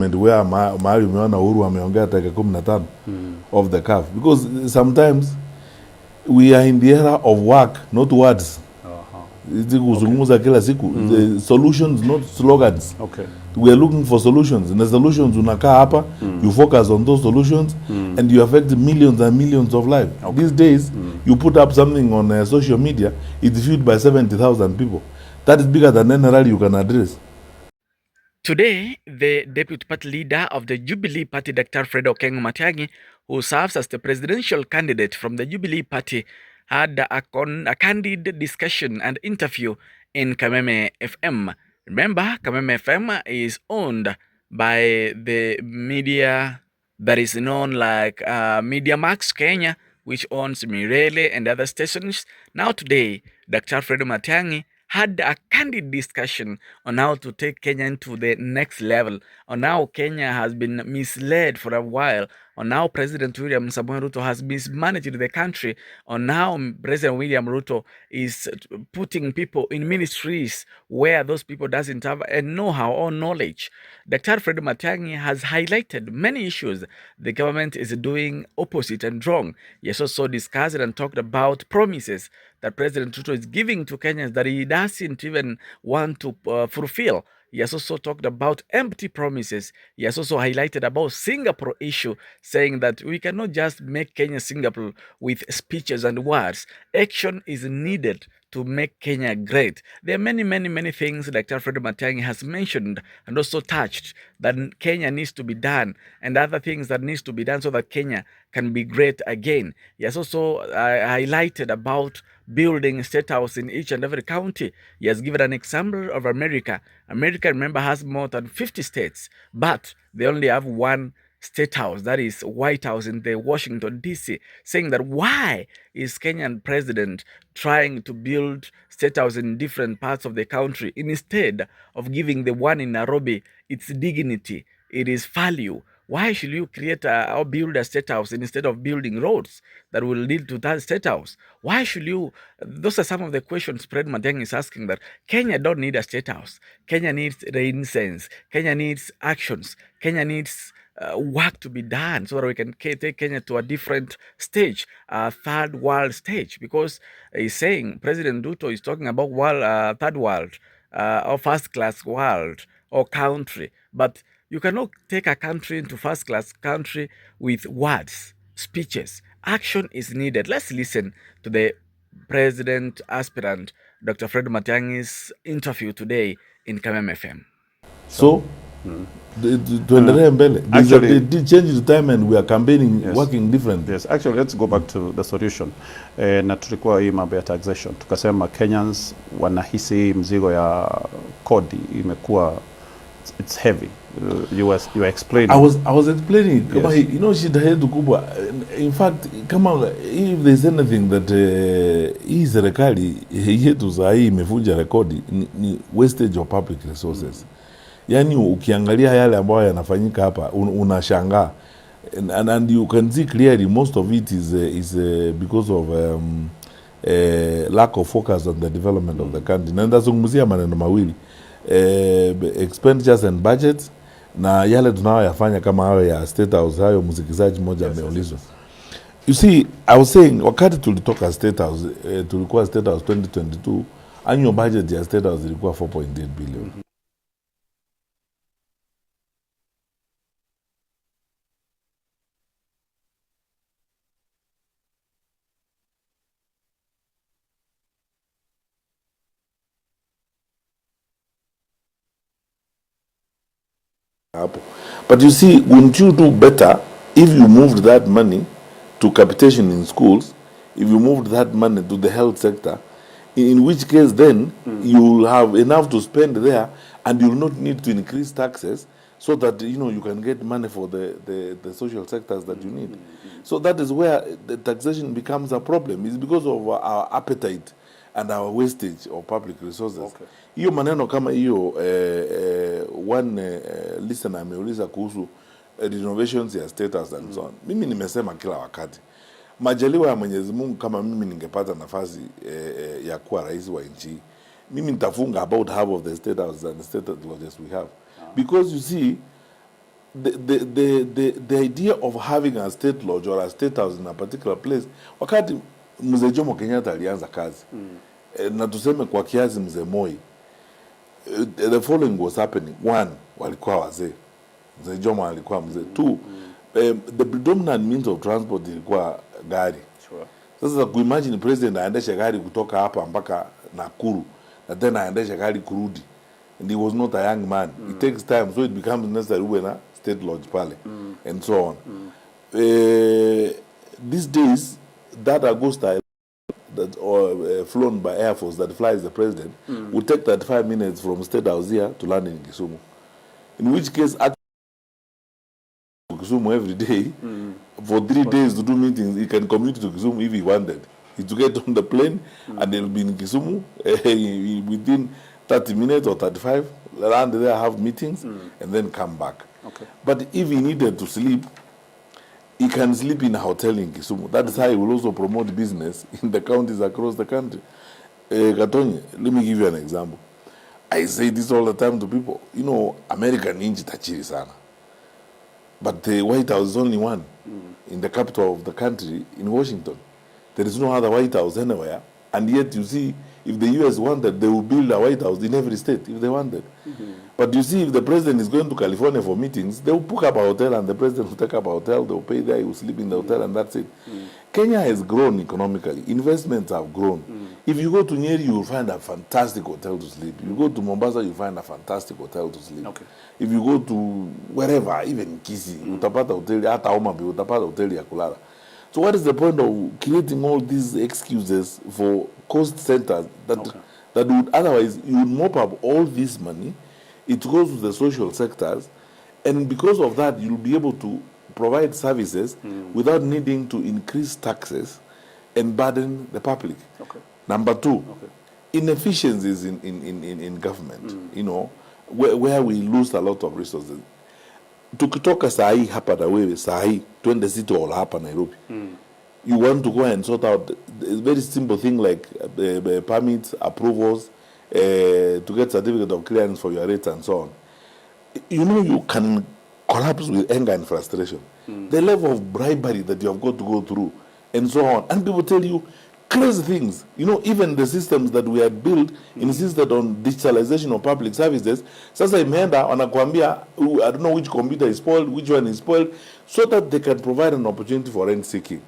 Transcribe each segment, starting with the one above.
where mahali umeona Uhuru ameongea tarehe 15 of the CAF, because sometimes we are in the era of work, not words. Kuzungumza kila siku, the solutions, not slogans. We are looking for solutions, and the solutions unakaa hapa, you focus on those solutions, and you affect millions and millions of lives. These days, you put up something on social media, it's viewed by 70,000 people. That is bigger than any rally you can address. Today, the deputy party leader of the Jubilee Party, Dr. Fred Okengo Matiang'is, who serves as the presidential candidate from the Jubilee Party, had a candid discussion and interview in Kameme FM. Remember, Kameme FM is owned by the media that is known like Media Max Kenya, which owns Mirele and other stations. Now today, Dr. Fred Matiang'is had a candid discussion on how to take Kenya to the next level, on how Kenya has been misled for a while, on how President William Samoei Ruto has mismanaged the country, on how President William Ruto is putting people in ministries where those people doesn't have a know-how or knowledge. Dr. Fred Matiang'is has highlighted many issues the government is doing opposite and wrong. He has also discussed and talked about promises that President Ruto is giving to Kenyans that he doesn't even want to fulfill. He has also talked about empty promises. He has also highlighted about Singapore issue, saying that we cannot just make Kenya Singapore with speeches and words. Action is needed to make Kenya great. There are many things Dr. Fred Matiang'is has mentioned and also touched that Kenya needs to be done, and other things that needs to be done so that Kenya can be great again. He has also highlighted about building state house in each and every county. He has given an example of America. America, remember, has more than 50 states, but they only have one state house, that is White House in the Washington DC, saying that why is Kenyan president trying to build state house in different parts of the country instead of giving the one in Nairobi its dignity, it is value? Why should you create or build a state house instead of building roads that will lead to that state house? Why should you? Those are some of the questions Fred Matiang'is is asking, that Kenya don't need a state house. Kenya needs renaissance. Kenya needs actions. Kenya needs work to be done so that we can take Kenya to a different stage, a third world stage, because he's saying, President Ruto is talking about world, third world, or first class world or country, but you cannot take a country into first class country with words, speeches. Action is needed. Let's listen to the president aspirant, Dr. Fred Matiang'is' interview today in Kameme FM. So, actually, they did change the time and we are campaigning, yes, working different. Yes, actually, let's go back to the solution. Na tulikuwa hii mambo ya taxation. Tukasema Kenyans wanahisi mzigo ya kodi imekuwa, it's heavy. You were explaining. I was explaining. Yes. Kama, you know, shida yetu kubwa. In fact, kama if there's anything that hii serikali yetu saa hii imevuja rekodi ni wastage of public resources. Yani ukiangalia yale ambayo yanafanyika hapa unashangaa, and you can see clearly most of it is because of lack of focus on the development of the country. Na ndazungumzia maneno mawili, expenditures and budgets, na yale tunayoyafanya kama hayo ya state house, hayo msikizaji mmoja ameulizwa. You see, I was saying wakati tulitoka state house, tulikuwa state house 2022, annual budget ya state house ilikuwa 4.8 billion. But you see, wouldn't you do better if you moved that money to capitation in schools, if you moved that money to the health sector, in which case then you'll have enough to spend there and you'll not need to increase taxes so that, you know, you can get money for the social sectors that you need. So that is where the taxation becomes a problem. It's because of our appetite and our wastage of public resources. Hiyo maneno kama hiyo one listener ameuliza kuhusu renovations ya status and so on. Mimi nimesema kila wakati, majaliwa ya Mwenyezi Mungu, kama mimi ningepata nafasi ya kuwa rais wa nchi, mimi nitafunga about half of the state house and state lodges we have. Because you see, the idea of having a state lodge or a state house in a particular place, wakati mzee Jomo Kenyatta alianza kazi na tuseme kwa kiasi mzee Moi, the following was happening. One, walikuwa wazee, mzee Jomo alikuwa mzee. Two, the predominant means of transport ilikuwa gari. Sure. Sasa kuimagine president aendesha gari kutoka hapa mpaka Nakuru na tena aendesha gari kurudi, and he was not a young man. It takes time, so it becomes necessary uwe na state lodge pale and so on. These days that Augusta that flown by Air Force that flies the president would take 35 minutes from State House here to land in Kisumu. In which case, actually, Kisumu every day for 3 days to do meetings. He can commute to Kisumu if he wanted. He to get on the plane and they'll be in Kisumu within 30 minutes or 35, land there, have meetings, and then come back. Okay. But if he needed to sleep, he can sleep in a hotel in Kisumu. That is how he will also promote business in the counties across the country. Gatonye, let me give you an example. I say this all the time to people. You know, America ni nchi tajiri sana. But the White House is only one in the capital of the country, in Washington. There is no other White House anywhere. And yet you see, if the U.S. wanted, they would build a White House in every state if they wanted. But you see, if the president is going to California for meetings, they will book up a hotel and the president will take up a hotel, they will pay there, he will sleep in the hotel, and that's it. Kenya has grown economically. Investments have grown. If you go to Nyeri, you will find a fantastic hotel to sleep. If you go to Mombasa, you find a fantastic hotel to sleep. Okay. If you go to wherever, even Kisi, utapata hoteli, hata Homa Bay, utapata hoteli ya kulala. So what is the point of creating all these excuses for cost centers that would otherwise, you would mop up all this money, it goes to the social sectors, and because of that, you'll be able to provide services without needing to increase taxes and burden the public. Okay. Number two, inefficiencies in government, you know, where we lose a lot of resources. Tukitoka sahi hapa na wewe sahi twende City Hall hapa Nairobi. You want to go and sort out a very simple thing like permits, approvals, to get certificate of clearance for your rates and so on. You know, you can collapse with anger and frustration. The level of bribery that you have got to go through and so on. And people tell you crazy things. You know, even the systems that we had built insisted on digitalization of public services. Sasa imeenda wanakuambia, I don't know which computer is spoiled, which one is spoiled, so that they can provide an opportunity for rent seeking.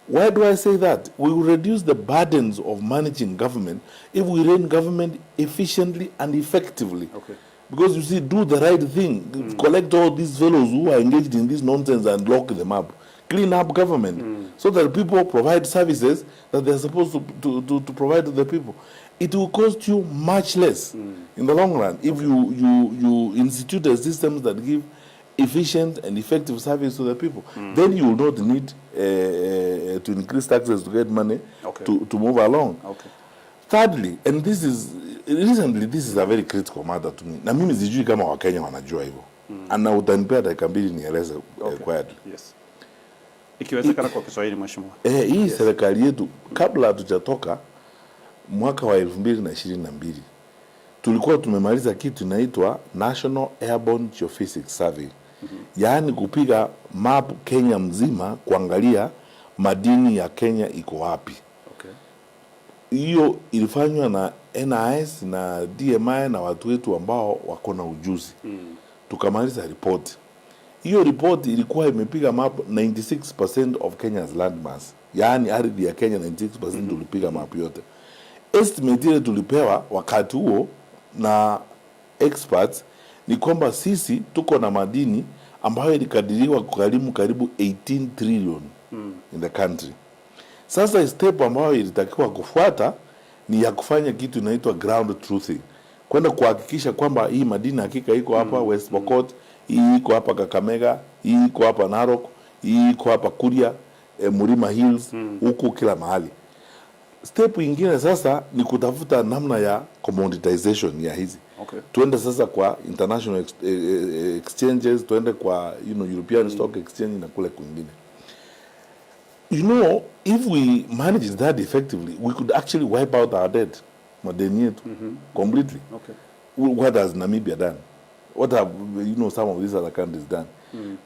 Why do I say that? We will reduce the burdens of managing government if we run government efficiently and effectively. Okay. Because you see, do the right thing. Collect all these fellows who are engaged in this nonsense and lock them up. Clean up government so that people provide services that they're supposed to provide to the people. It will cost you much less in the long run if you institute a system that give efficient and effective service to the people. Then you will not need to increase taxes to get money to move along. Okay. Thirdly, and this is recently, this is a very critical matter to me. Na mimi sijui kama Wakenya wanajua hivyo. Na utanipea dakika mbili nieleze quietly. Yes. Ikiwezekana kwa Kiswahili mheshimiwa. Hii serikali yetu kabla hatujatoka mwaka wa 2022 tulikuwa tumemaliza kitu inaitwa National Airborne Geophysics Survey. Yaani kupiga map Kenya mzima kuangalia madini ya Kenya iko wapi. Hiyo ilifanywa na NIS na DMI na watu wetu ambao wako na ujuzi. Tukamaliza report. Hiyo report ilikuwa imepiga map 96% of Kenya's land mass. Yaani ardhi ya Kenya 96% tulipiga map yote. Estimate ile tulipewa wakati huo na experts ni kwamba sisi tuko na madini ambayo ilikadiriwa kugharimu karibu 18 trillion in the country. Sasa step ambayo ilitakiwa kufuata ni ya kufanya kitu inaitwa ground truthing. Kwenda kuhakikisha kwamba hii madini hakika iko hapa West Pokot, hii iko hapa Kakamega, hii iko hapa Narok, hii iko hapa Kuria, Mlima Hills, huku kila mahali. Step ingine sasa ni kutafuta namna ya commoditization ya hizi. Tuende sasa kwa international exchanges, tuende kwa European Stock Exchange na kule kwingine. You know, if we manage that effectively, we could actually wipe out our debt, madeni yetu, completely. What has Namibia done? What have some of these other countries done?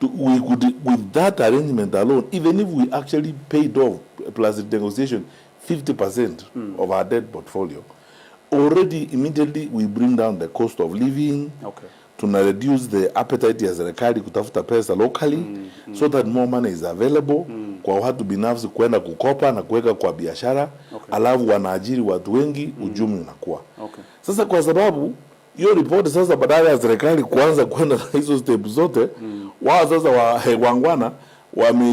We could, with that arrangement alone, even if we actually paid off plus the negotiation 50% of our debt portfolio, already immediately we bring down the cost of living. Okay. Tuna reduce the appetite ya serikali kutafuta pesa locally so that more money is available kwa watu binafsi kwenda kukopa na kuweka kwa biashara. Okay. Alafu wanaajiri watu wengi, uchumi unakuwa. Okay. Sasa kwa sababu hiyo ripoti sasa badala ya serikali kuanza kwenda na hizo step zote, wao sasa wangwana wameweka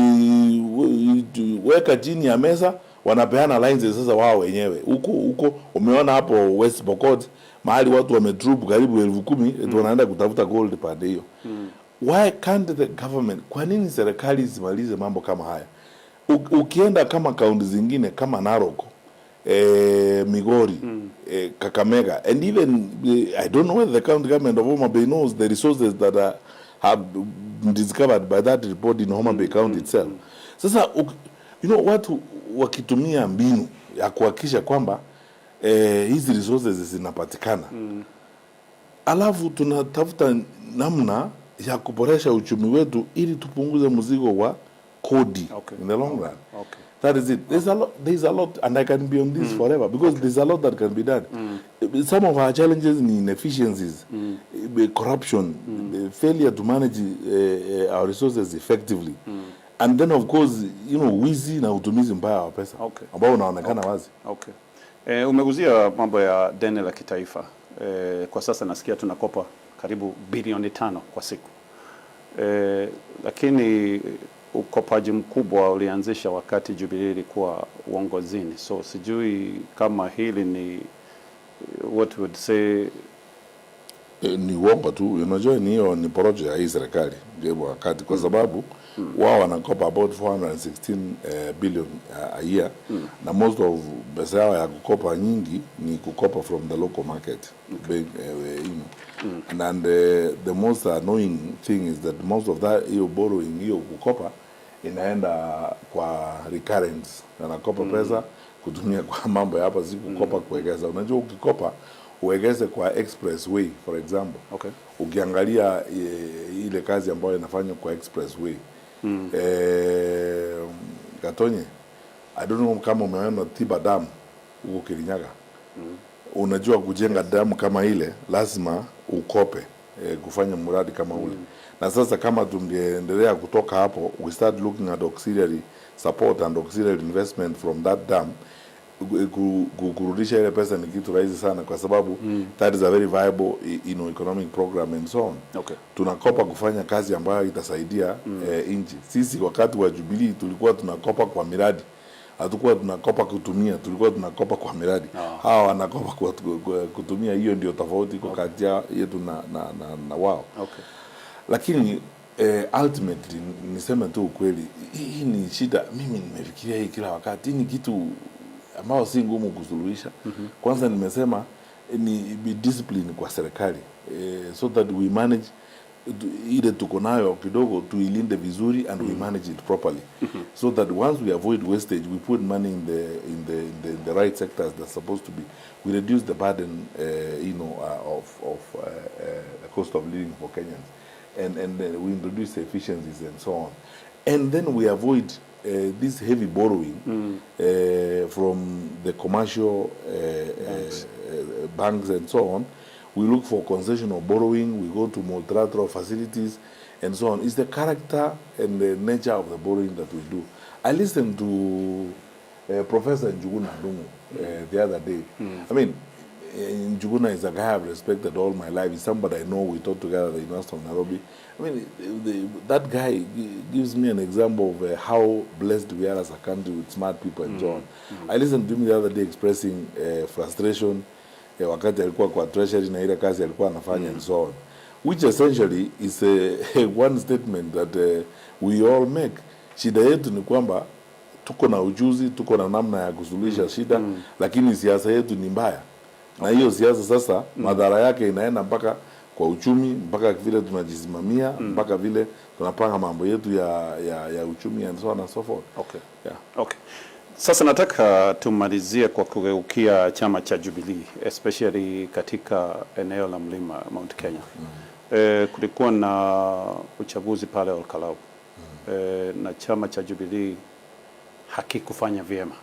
chini ya mesa, wanapeana lines sasa wao wenyewe. Huko umeona hapo West Pokot mahali watu wametrup karibu 10,000 wanaenda kutafuta gold pande hiyo. Why can't the government, kwa nini serikali isimalize mambo kama haya? Ukienda kama kaunti zingine kama Narok, Migori, Kakamega, and even I don't know whether the county government of Homa Bay knows the resources that have been discovered by that report in Homa Bay County itself. Sasa watu wakitumia mbinu ya kuhakikisha kwamba hizi resources zinapatikana, alafu tunatafuta namna ya kuboresha uchumi wetu ili tupunguze mzigo wa kodi in the long run. Okay. That is it. There's a lot, and I can be on this forever because there's a lot that can be done. Some of our challenges in inefficiencies, corruption, failure to manage our resources effectively, and then of course wizi na utumizi mbaya wa pesa ambao unaonekana wazi. Okay. Umeguzia mambo ya deni la kitaifa. Kwa sasa nasikia tunakopa karibu bilioni 5 kwa siku. Lakini ukopaji mkubwa ulianzisha wakati Jubilee ilikuwa uongozini. So sijui kama hili ni what would say ni uongo tu. Unajua ni project ya hii serikali ndio wakati, kwa sababu wao wanakopa about 416 billion a year, na most of pesa yao ya kukopa nyingi ni kukopa from the local market. And the most annoying thing is that most of that borrowing kukopa inaenda kwa recurrence, anakopa pesa kutumia kwa mambo hapa, si kukopa kuwekeza. Unajua ukikopa uwekeze kwa expressway for example. Okay. Ukiangalia ile kazi ambayo inafanywa kwa expressway, Gatonye, I don't know kama umeona Tiba Dam huko Kirinyaga. Unajua kujenga damu kama ile lazima ukope kufanya mradi kama ule. Na sasa kama tungeendelea kutoka hapo, we start looking at auxiliary support and auxiliary investment from that dam, kurudisha ile pesa ni kitu rahisi sana, kwa sababu that is a very viable economic program and so on. Okay. Tunakopa kufanya kazi ambayo itasaidia nchi. Sisi wakati wa Jubilee tulikuwa tunakopa kwa miradi, hatukuwa tunakopa kutumia, tulikuwa tunakopa kwa miradi. Hawa wanakopa kwa kutumia. Hiyo ndio tofauti kwa kati yetu na wao. Okay. Lakini ultimately niseme tu ukweli, hii ni shida. Mimi nimefikiria hii kila wakati. Hii ni kitu ambao si ngumu kusuluhisha. Kwanza nimesema ni be discipline kwa serikali, so that we manage ile tuko nayo kidogo tuilinde vizuri and we manage it properly, so that once we avoid wastage, we put money in the right sectors that's supposed to be, we reduce the burden of the cost of living for Kenyans, and we introduce efficiencies and so on, and then we avoid this heavy borrowing from the commercial banks and so on. We look for concessional borrowing, we go to multilateral facilities and so on. It's the character and the nature of the borrowing that we do. I listened to Professor Njuguna the other day. I mean, Njuguna is a guy I've respected all my life. He's somebody I know. We taught together at the University of Nairobi. I mean, that guy gives me an example of how blessed we are as a country with smart people and so on. I listened to him the other day expressing frustration wakati alikuwa kwa treasury na ile kazi alikuwa anafanya and so on, which essentially is one statement that we all make. Shida yetu ni kwamba tuko na ujuzi, tuko na namna ya kusuluhisha shida, lakini siasa yetu ni mbaya. Na hiyo siasa sasa madhara yake inaenda mpaka kwa uchumi, mpaka vile tunajisimamia, mpaka vile tunapanga mambo yetu ya uchumi and so on and so forth. Okay. Yeah. Okay. Sasa nataka tumalizie kwa kugeukia chama cha Jubilee, especially katika eneo la mlima Mount Kenya. Kulikuwa na uchaguzi pale Olkalau. Na chama cha Jubilee hakikufanya vyema.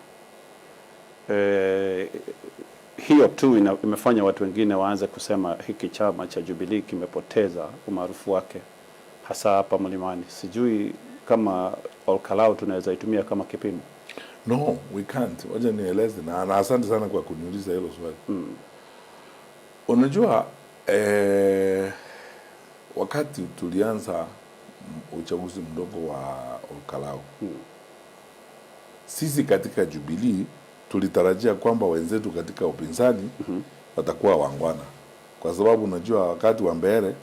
Hiyo tu imefanya watu wengine waanze kusema hiki chama cha Jubilee kimepoteza umaarufu wake hasa hapa Mlimani. Sijui kama Olkalau tunaweza itumia kama kipimo. No, we can't. Wacha nieleze na asante sana kwa kuniuliza hilo swali. Unajua wakati tulianza uchaguzi mdogo wa Olkalau, sisi katika Jubilee tulitarajia kwamba wenzetu katika upinzani watakuwa wangwana, kwa sababu unajua wakati wa mbele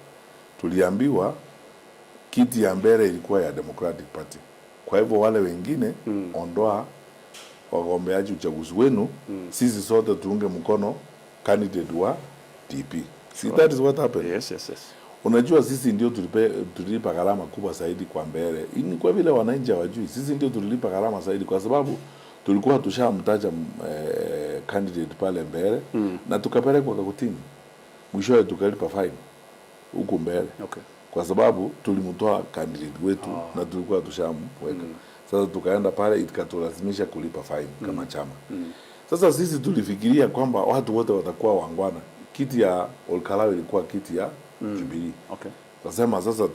tuliambiwa kiti ya mbele ilikuwa ya Democratic Party. Kwa hivyo wale wengine ondoa wagombeaji uchaguzi wenu, sisi sote tuunge mkono candidate wa DP. See, that is what happened. Yes. Unajua sisi ndio tulilipa gharama kubwa zaidi kwa mbele. Ni kwa vile wananchi hawajui. Sisi ndio tulilipa gharama zaidi kwa sababu tulikuwa tushamtaja candidate pale mbele na tukapelekwa kotini. Mwishowe tukalipa fine huko mbele. Okay. Kwa sababu tulimtoa candidate wetu na tulikuwa tushamweka. Sasa tukaenda pale ikatulazimisha kulipa fine kama chama. Sasa sisi tulifikiria kwamba watu wote watakuwa wangwana. Kiti ya Olkalau ilikuwa kiti ya Jubilee. Okay. Kasema sasa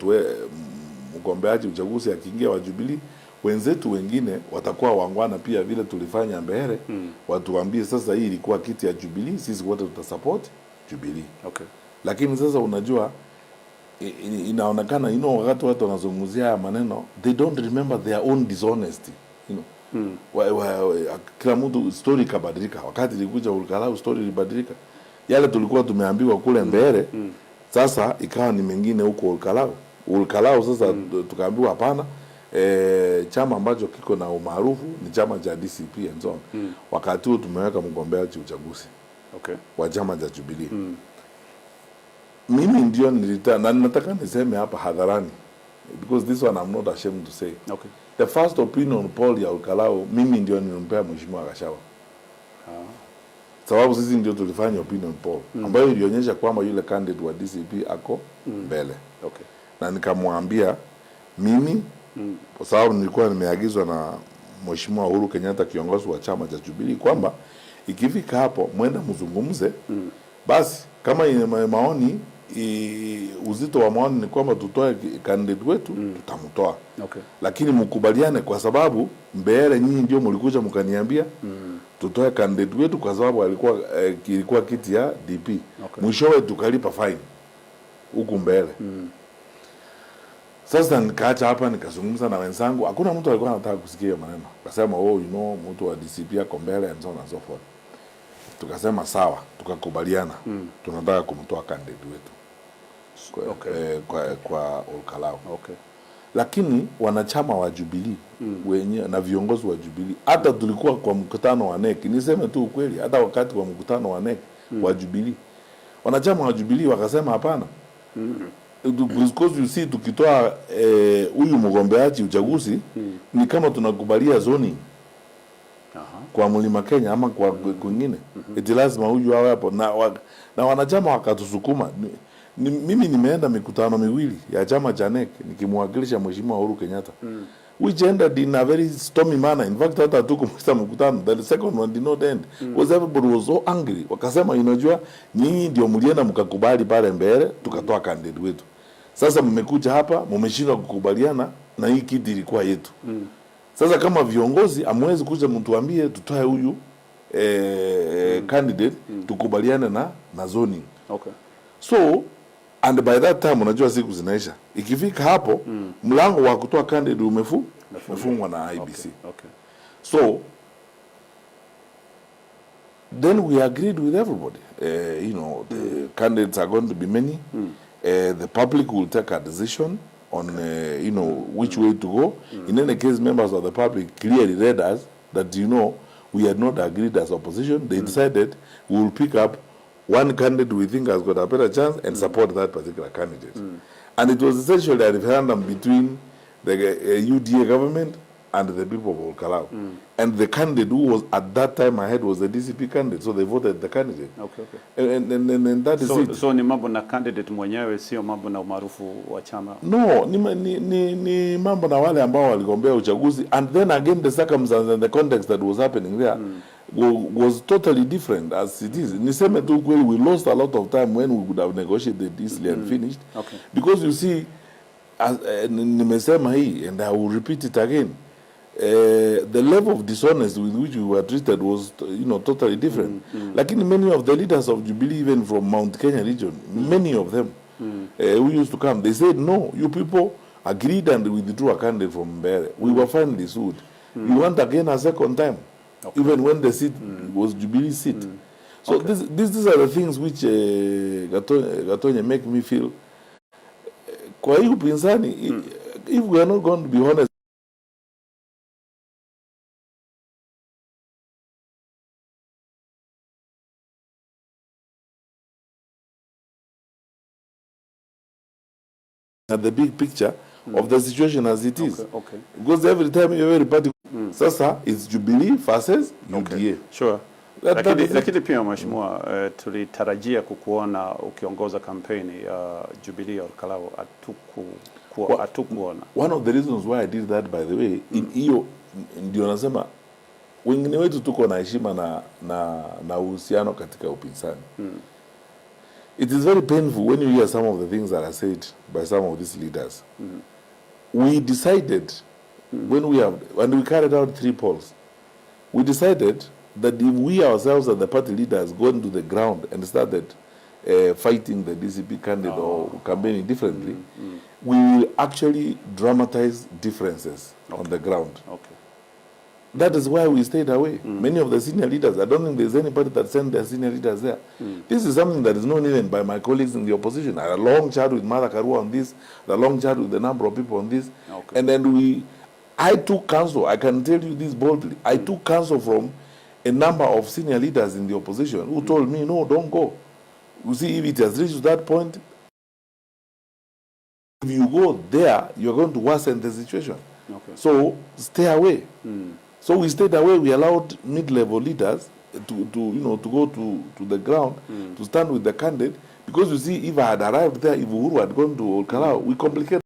mgombeaji uchaguzi akiingia wa Jubilee, wenzetu wengine watakuwa wangwana pia vile tulifanya mbele. Watuambie sasa hii ilikuwa kiti ya Jubilee, sisi wote tutasupport Jubilee. Okay. Lakini sasa unajua inaonekana wakati watu wanazungumzia haya maneno, they don't remember their own dishonesty. Kila mtu story kabadilika. Wakati ilikuja Olkalau story ilibadilika. Yale tulikuwa tumeambiwa kule mbele sasa ikawa ni mengine huko Olkalau sasa tukaambiwa hapana, chama ambacho kiko na umaarufu ni chama cha DCP and so on. Wakati huo tumeweka mgombeaji uchaguzi wa chama cha Jubilee. Mimi ndio na nataka niseme hapa hadharani, because this one I'm not ashamed to say. Okay. The first opinion poll ya Olkalau mimi ndio nilimpea Mheshimiwa Gachagua. Sababu sisi ndio tulifanya opinion poll ambayo ilionyesha kwamba yule candidate wa DCP ako mbele. Okay. Na nikamwambia mimi kwa sababu nilikuwa nimeagizwa na Mheshimiwa Uhuru Kenyatta, kiongozi wa chama cha Jubilee, kwamba ikifika hapo mwenda mzungumze. Basi kama ina maoni uzito wa maoni ni kwamba tutoe candidate wetu, tutamtoa. Okay. Lakini mkubaliane, kwa sababu mbele nyinyi ndio mlikuja mkaniambia tutoe candidate wetu kwa sababu ilikuwa kiti ya DP. Okay. Mwishowe tukalipa fine huku mbele. Sasa nikaacha hapa nikazungumza na wenzangu, hakuna mtu alikuwa anataka kusikia hiyo maneno. Akasema mtu wa DCP yako mbele and so on and so forth. Tukasema sawa, tukakubaliana tunataka kumtoa candidate wetu kwa Olkalau. Okay. Lakini wanachama wa Jubilee wenyewe na viongozi wa Jubilee, hata tulikuwa kwa mkutano wa NEC, niseme tu ukweli, hata wakati wa mkutano wa NEC wa Jubilee, wanachama wa Jubilee wakasema hapana. Because you see, tukitoa huyu mgombeaji uchaguzi ni kama tunakubalia zoning kwa Mlima Kenya ama kwa kwingine. Eti lazima huyu awe hapo na wanachama wakatusukuma. Mimi nimeenda mikutano miwili ya chama cha NEC nikimwakilisha Mheshimiwa Uhuru Kenyatta. Which ended in a very stormy manner. In fact, hata tukumaliza mkutano, the second one did not end. Because everybody was so angry. Wakasema unajua nyinyi ndio mlienda mkakubali pale mbele tukatoa candidate wetu. Sasa mmekuja hapa mmeshindwa kukubaliana na hii kiti ilikuwa yetu. Sasa kama viongozi hamwezi kuja mtuambie tutoe huyu candidate tukubaliane na zoning. Okay. So and by that time unajua siku zinaisha. Ikifika hapo mlango wa kutoa candidate umefungwa na IBC. Okay. So then we agreed with everybody. The candidates are going to be many. The public will take a decision on which way to go. In any case, members of the public clearly read us that we had not agreed as opposition. They decided we will pick up one candidate we think has got a better chance and support that particular candidate. And it was essentially a referendum between the UDA government and the people of Olkalau. And the candidate who was at that time ahead was the DCP candidate, so they voted the candidate. Okay, okay. And that is it. So ni mambo na candidate mwenyewe, sio mambo na umaarufu wa chama? No, ni mambo na wale ambao waligombea uchaguzi, and then again the circumstances and the context that was happening there was totally different as it is. Niseme tu kweli, we lost a lot of time when we would have negotiated easily and finished. Okay. Because you see, nimesema hii, and I will repeat it again, the level of dishonesty with which we were treated was, totally different. Like in many of the leaders of Jubilee, even from Mount Kenya region, many of them who used to come, they said, no, you people agreed and withdrew a candidate from Mbere. We were finally sued. You want again a second time, even when the seat was Jubilee seat. So these are the things which Gatonye make me feel. Kwa hii upinzani, if we are not going to be honest, at the big picture of the situation as it is. Okay. Because every time every party, sasa it's Jubilee versus UDA. Sure. Lakini pia mheshimiwa, tulitarajia kukuona ukiongoza kampeni ya Jubilee Olkalau, hatukuona. One of the reasons why I did that, by the way, in hiyo ndio nasema wengine wetu tuko na heshima na uhusiano katika upinzani. It is very painful when you hear some of the things that are said by some of these leaders. We decided when we carried out 3 polls, we decided that if we ourselves as the party leaders go into the ground and started fighting the DCP candidate or campaigning differently, we will actually dramatize differences on the ground. Okay. That is why we stayed away. Many of the senior leaders, I don't think there's anybody that sent their senior leaders there. This is something that is known even by my colleagues in the opposition. I had a long chat with Martha Karua on this, a long chat with a number of people on this. Okay. And then I took counsel, I can tell you this boldly, I took counsel from a number of senior leaders in the opposition who told me, no, don't go. You see, if it has reached that point, if you go there, you're going to worsen the situation. Okay. So stay away. So we stayed away. We allowed mid-level leaders to go to the ground to stand with the candidate, because you see, if I had arrived there, if Uhuru had gone to Olkalau, we complicated.